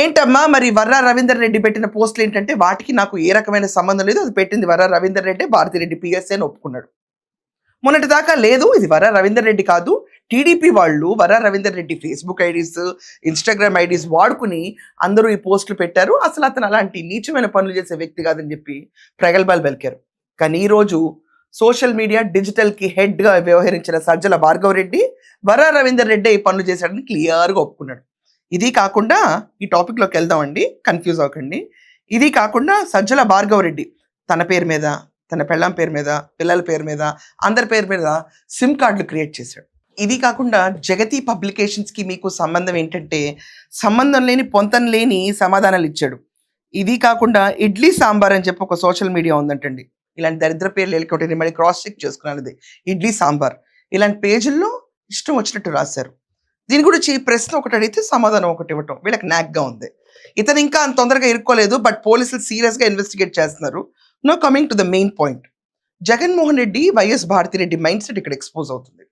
ఏంటమ్మా మరి వర్రా రవీందర్ రెడ్డి పెట్టిన పోస్టులు ఏంటంటే వాటికి నాకు ఏ రకమైన సంబంధం లేదు, అది పెట్టింది వర్రా రవీందర్ రెడ్డి, భారతిరెడ్డి పిఎస్ఏ అని ఒప్పుకున్నాడు. మొన్నటి దాకా లేదు ఇది వర్రా రవీందర్ రెడ్డి కాదు, టీడీపీ వాళ్ళు Varra Ravinder Reddy Facebook IDs, Instagram IDs వాడుకుని అందరూ ఈ పోస్టులు పెట్టారు, అసలు అతను అలాంటి నీచమైన పనులు చేసే వ్యక్తి కాదని చెప్పి ప్రగల్భాలు పలికారు. కానీ ఈరోజు సోషల్ మీడియా డిజిటల్కి హెడ్గా వ్యవహరించిన సజ్జల భార్గవ రెడ్డి వర్రా రవీందర్ రెడ్డి ఈ పనులు చేశాడని క్లియర్గా ఒప్పుకున్నాడు. ఇది కాకుండా ఈ టాపిక్లోకి వెళ్దామండి, కన్ఫ్యూజ్ అవ్వకండి. ఇది కాకుండా సజ్జల భార్గవ రెడ్డి తన పేరు మీద, తన పెళ్ళాం పేరు మీద, పిల్లల పేరు మీద, అందరి పేరు మీద సిమ్ కార్డులు క్రియేట్ చేశాడు. ఇది కాకుండా జగతి పబ్లికేషన్స్కి మీకు సంబంధం ఏంటంటే సంబంధం లేని పొంతం లేని సమాధానాలు ఇచ్చాడు. ఇది కాకుండా ఇడ్లీ సాంబార్ అని చెప్పి ఒక సోషల్ మీడియా ఉందంటండి, ఇలాంటి దరిద్ర పేర్లు వెళ్ళి మళ్ళీ క్రాస్ చెక్ చేసుకున్నది. ఇడ్లీ సాంబార్ ఇలాంటి పేజీల్లో ఇష్టం వచ్చినట్టు రాశారు. దీని గురించి ప్రశ్న ఒకటి అడిగితే సమాధానం ఒకటి ఇవ్వటం వీళ్ళకి నాక్గా ఉంది. ఇతను ఇంకా అంత తొందరగా ఇరుక్కోలేదు, బట్ పోలీసులు సీరియస్గా ఇన్వెస్టిగేట్ చేస్తున్నారు. No coming to the main point, Jaganmohan Reddy YS Bharathi Reddy mind set ఇక్కడ ఎక్స్పోజ్ అవుతుంది.